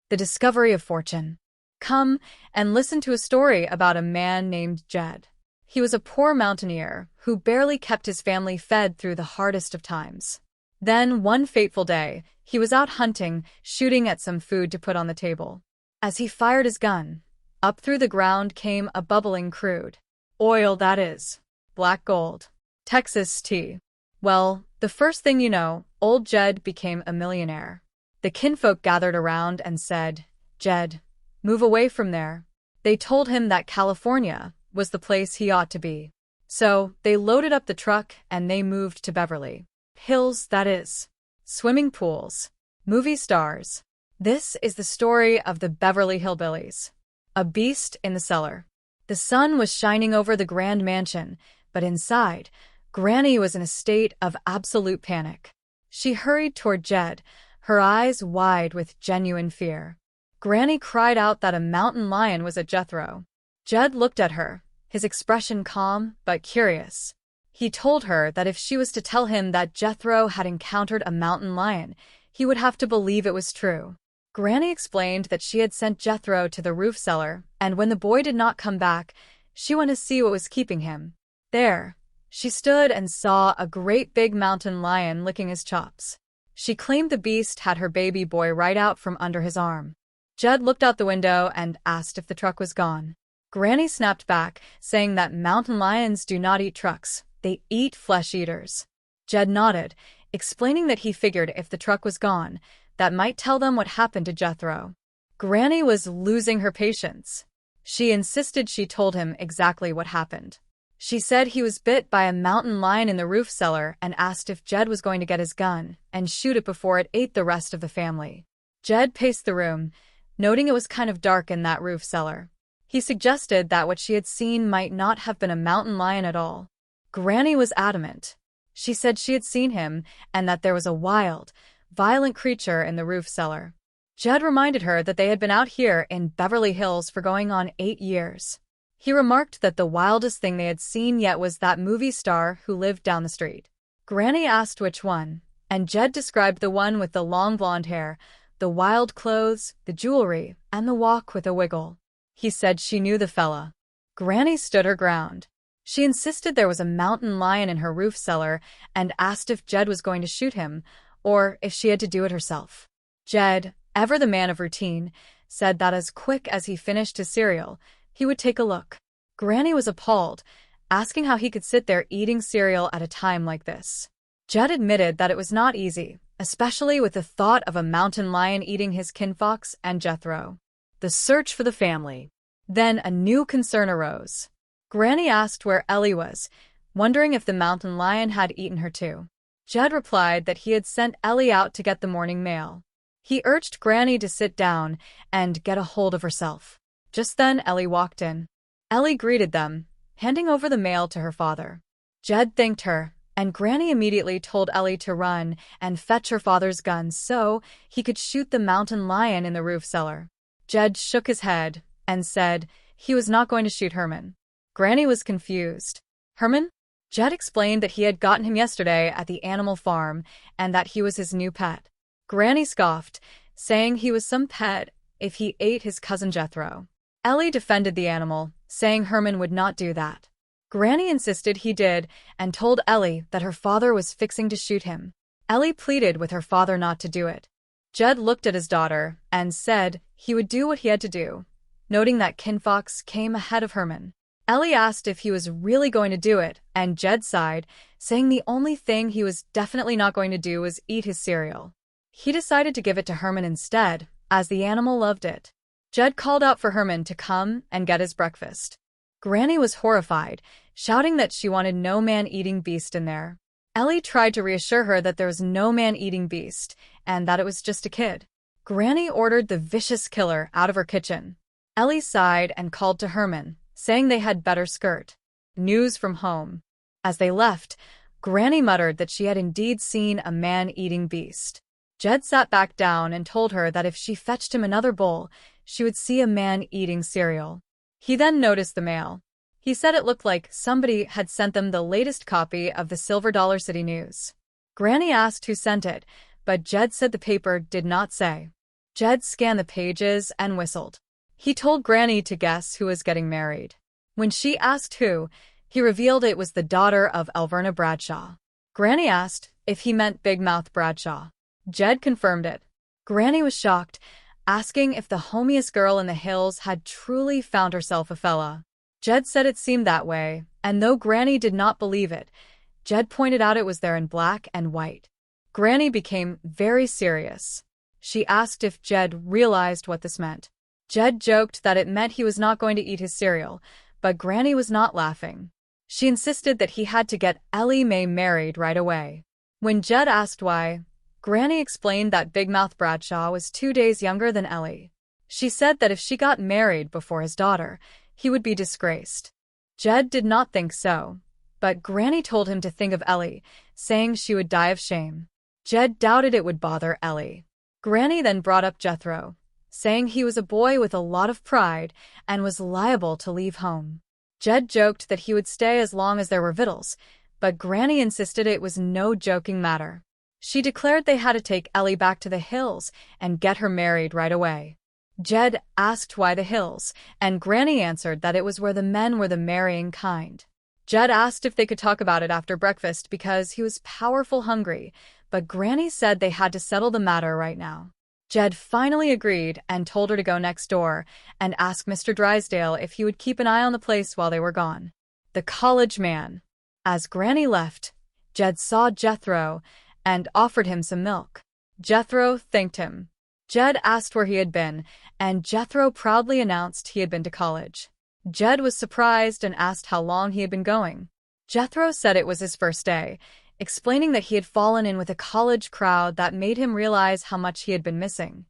The Discovery of Fortune. Come and listen to a story about a man named Jed. He was a poor mountaineer who barely kept his family fed through the hardest of times. Then, one fateful day, he was out hunting, shooting at some food to put on the table. As he fired his gun, up through the ground came a bubbling crude oil, that is, black gold. Texas tea. Well, the first thing you know, old Jed became a millionaire. The kinfolk gathered around and said, "Jed, move away from there." They told him that California was the place he ought to be. So, they loaded up the truck and they moved to Beverly Hills, that is. Swimming pools. Movie stars. This is the story of the Beverly Hillbillies. A beast in the cellar. The sun was shining over the grand mansion, but inside, Granny was in a state of absolute panic. She hurried toward Jed, her eyes wide with genuine fear. Granny cried out that a mountain lion was at Jethro. Jed looked at her, his expression calm but curious. He told her that if she was to tell him that Jethro had encountered a mountain lion, he would have to believe it was true. Granny explained that she had sent Jethro to the roof cellar, and when the boy did not come back, she went to see what was keeping him. There, she stood and saw a great big mountain lion licking his chops. She claimed the beast had her baby boy right out from under his arm. Jed looked out the window and asked if the truck was gone. Granny snapped back, saying that mountain lions do not eat trucks, they eat flesh eaters. Jed nodded, explaining that he figured if the truck was gone, that might tell them what happened to Jethro. Granny was losing her patience. She insisted she told him exactly what happened. She said he was bit by a mountain lion in the roof cellar and asked if Jed was going to get his gun and shoot it before it ate the rest of the family. Jed paced the room, noting it was kind of dark in that roof cellar. He suggested that what she had seen might not have been a mountain lion at all. Granny was adamant. She said she had seen him and that there was a wild, violent creature in the roof cellar. Jed reminded her that they had been out here in Beverly Hills for going on 8 years. He remarked that the wildest thing they had seen yet was that movie star who lived down the street. Granny asked which one, and Jed described the one with the long blonde hair, the wild clothes, the jewelry, and the walk with a wiggle. He said she knew the fella. Granny stood her ground. She insisted there was a mountain lion in her roof cellar and asked if Jed was going to shoot him, or if she had to do it herself. Jed, ever the man of routine, said that as quick as he finished his cereal, he would take a look. Granny was appalled, asking how he could sit there eating cereal at a time like this. Jed admitted that it was not easy, especially with the thought of a mountain lion eating his kinfolks and Jethro. The search for the family. Then a new concern arose. Granny asked where Ellie was, wondering if the mountain lion had eaten her too. Jed replied that he had sent Ellie out to get the morning mail. He urged Granny to sit down and get a hold of herself. Just then Ellie walked in. Ellie greeted them, handing over the mail to her father. Jed thanked her, and Granny immediately told Ellie to run and fetch her father's gun so he could shoot the mountain lion in the roof cellar. Jed shook his head and said he was not going to shoot Herman. Granny was confused. Herman? Jed explained that he had gotten him yesterday at the animal farm and that he was his new pet. Granny scoffed, saying he was some pet if he ate his cousin Jethro. Ellie defended the animal, saying Herman would not do that. Granny insisted he did and told Ellie that her father was fixing to shoot him. Ellie pleaded with her father not to do it. Jed looked at his daughter and said he would do what he had to do, noting that kinfolks came ahead of Herman. Ellie asked if he was really going to do it, and Jed sighed, saying the only thing he was definitely not going to do was eat his cereal. He decided to give it to Herman instead, as the animal loved it. Jed called out for Herman to come and get his breakfast. Granny was horrified, shouting that she wanted no man-eating beast in there. Ellie tried to reassure her that there was no man-eating beast, and that it was just a kid. Granny ordered the vicious killer out of her kitchen. Ellie sighed and called to Herman, saying they had better skirt. News from home. As they left, Granny muttered that she had indeed seen a man-eating beast. Jed sat back down and told her that if she fetched him another bowl, she would see a man eating cereal. He then noticed the mail. He said it looked like somebody had sent them the latest copy of the Silver Dollar City News. Granny asked who sent it, but Jed said the paper did not say. Jed scanned the pages and whistled. He told Granny to guess who was getting married. When she asked who, he revealed it was the daughter of Alverna Bradshaw. Granny asked if he meant Big Mouth Bradshaw. Jed confirmed it. Granny was shocked, asking if the homiest girl in the hills had truly found herself a fella. Jed said it seemed that way, and though Granny did not believe it, Jed pointed out it was there in black and white. Granny became very serious. She asked if Jed realized what this meant. Jed joked that it meant he was not going to eat his cereal, but Granny was not laughing. She insisted that he had to get Ellie Mae married right away. When Jed asked why, Granny explained that Big Mouth Bradshaw was 2 days younger than Ellie. She said that if she got married before his daughter, he would be disgraced. Jed did not think so, but Granny told him to think of Ellie, saying she would die of shame. Jed doubted it would bother Ellie. Granny then brought up Jethro, saying he was a boy with a lot of pride and was liable to leave home. Jed joked that he would stay as long as there were victuals, but Granny insisted it was no joking matter. She declared they had to take Ellie back to the hills and get her married right away. Jed asked why the hills, and Granny answered that it was where the men were the marrying kind. Jed asked if they could talk about it after breakfast because he was powerful hungry, but Granny said they had to settle the matter right now. Jed finally agreed and told her to go next door and ask Mr. Drysdale if he would keep an eye on the place while they were gone. The college man. As Granny left, Jed saw Jethro and offered him some milk. Jethro thanked him. Jed asked where he had been, and Jethro proudly announced he had been to college. Jed was surprised and asked how long he had been going. Jethro said it was his first day, explaining that he had fallen in with a college crowd that made him realize how much he had been missing.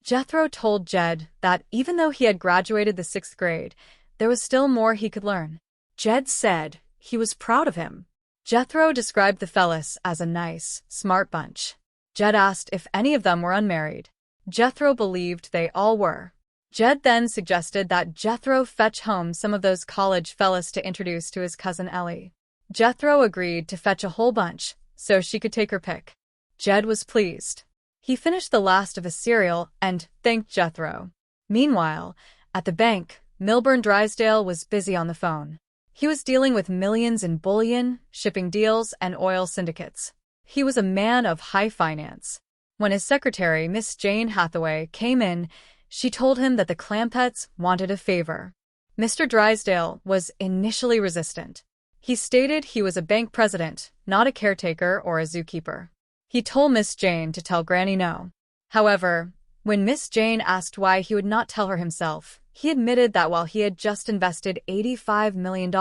Jethro told Jed that even though he had graduated the 6th grade, there was still more he could learn. Jed said he was proud of him. Jethro described the fellas as a nice, smart bunch. Jed asked if any of them were unmarried. Jethro believed they all were. Jed then suggested that Jethro fetch home some of those college fellas to introduce to his cousin Ellie. Jethro agreed to fetch a whole bunch, so she could take her pick. Jed was pleased. He finished the last of his cereal and thanked Jethro. Meanwhile, at the bank, Milburn Drysdale was busy on the phone. He was dealing with millions in bullion, shipping deals, and oil syndicates. He was a man of high finance. When his secretary, Miss Jane Hathaway, came in, she told him that the Clampetts wanted a favor. Mr. Drysdale was initially resistant. He stated he was a bank president, not a caretaker or a zookeeper. He told Miss Jane to tell Granny no. However, when Miss Jane asked why he would not tell her himself, he admitted that while he had just invested $85 million,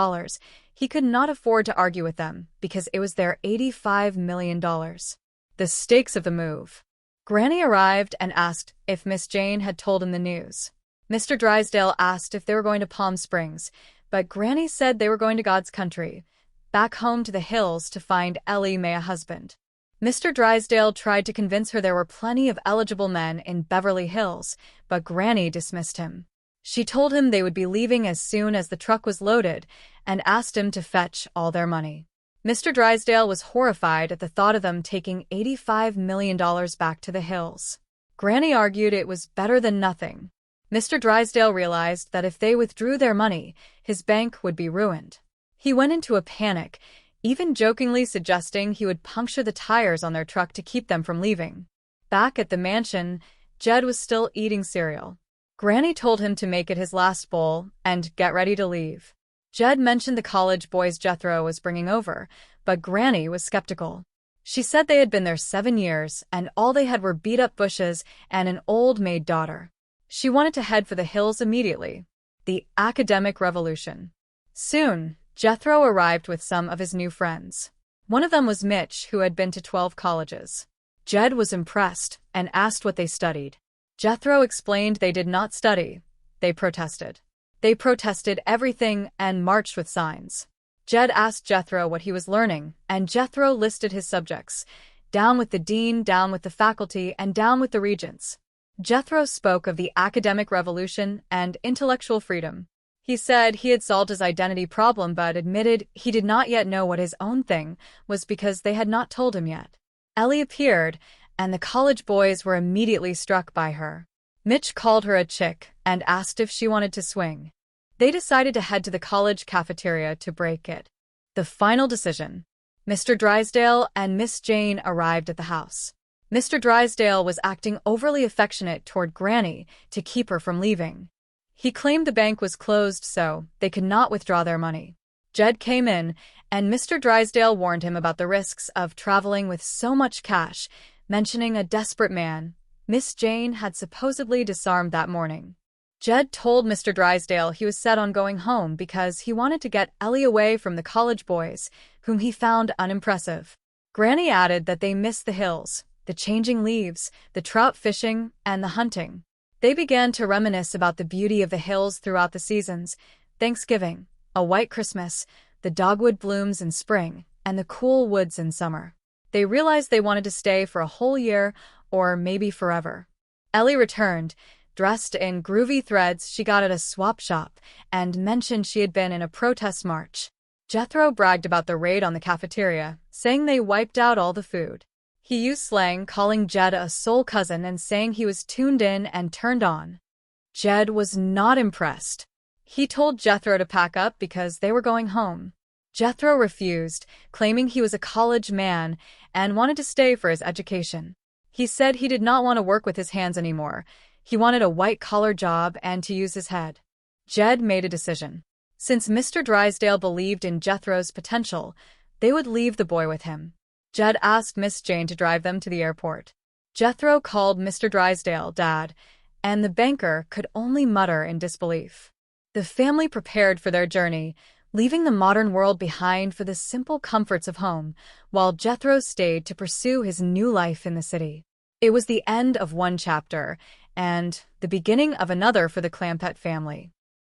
he could not afford to argue with them because it was their $85 million. The stakes of the move. Granny arrived and asked if Miss Jane had told him the news. Mr. Drysdale asked if they were going to Palm Springs, but Granny said they were going to God's country, back home to the hills to find Ellie Mae a husband. Mr. Drysdale tried to convince her there were plenty of eligible men in Beverly Hills, but Granny dismissed him. She told him they would be leaving as soon as the truck was loaded and asked him to fetch all their money. Mr. Drysdale was horrified at the thought of them taking $85 million back to the hills. Granny argued it was better than nothing. Mr. Drysdale realized that if they withdrew their money, his bank would be ruined. He went into a panic, even jokingly suggesting he would puncture the tires on their truck to keep them from leaving. Back at the mansion, Jed was still eating cereal. Granny told him to make it his last bowl and get ready to leave. Jed mentioned the college boys Jethro was bringing over, but Granny was skeptical. She said they had been there 7 years, and all they had were beat-up bushes and an old maid daughter. She wanted to head for the hills immediately. The academic revolution. Soon, Jethro arrived with some of his new friends. One of them was Mitch, who had been to 12 colleges. Jed was impressed and asked what they studied. Jethro explained they did not study. They protested. They protested everything and marched with signs. Jed asked Jethro what he was learning, and Jethro listed his subjects. Down with the dean, down with the faculty, and down with the regents. Jethro spoke of the academic revolution and intellectual freedom. He said he had solved his identity problem but admitted he did not yet know what his own thing was because they had not told him yet. Ellie appeared, and the college boys were immediately struck by her. Mitch called her a chick and asked if she wanted to swing. They decided to head to the college cafeteria to break it. The final decision. Mr. Drysdale and Miss Jane arrived at the house. Mr. Drysdale was acting overly affectionate toward Granny to keep her from leaving. He claimed the bank was closed so they could not withdraw their money. Jed came in, and Mr. Drysdale warned him about the risks of traveling with so much cash, mentioning a desperate man Miss Jane had supposedly disarmed that morning. Jed told Mr. Drysdale he was set on going home because he wanted to get Ellie away from the college boys, whom he found unimpressive. Granny added that they missed the hills, the changing leaves, the trout fishing, and the hunting. They began to reminisce about the beauty of the hills throughout the seasons: Thanksgiving, a white Christmas, the dogwood blooms in spring, and the cool woods in summer. They realized they wanted to stay for a whole year, or maybe forever. Ellie returned, dressed in groovy threads she got at a swap shop, and mentioned she had been in a protest march. Jethro bragged about the raid on the cafeteria, saying they wiped out all the food. He used slang, calling Jed a soul cousin and saying he was tuned in and turned on. Jed was not impressed. He told Jethro to pack up because they were going home. Jethro refused, claiming he was a college man and wanted to stay for his education. He said he did not want to work with his hands anymore. He wanted a white-collar job and to use his head. Jed made a decision. Since Mr. Drysdale believed in Jethro's potential, they would leave the boy with him. Jed asked Miss Jane to drive them to the airport. Jethro called Mr. Drysdale Dad, and the banker could only mutter in disbelief. The family prepared for their journey, leaving the modern world behind for the simple comforts of home, while Jethro stayed to pursue his new life in the city. It was the end of one chapter, and the beginning of another for the Clampett family.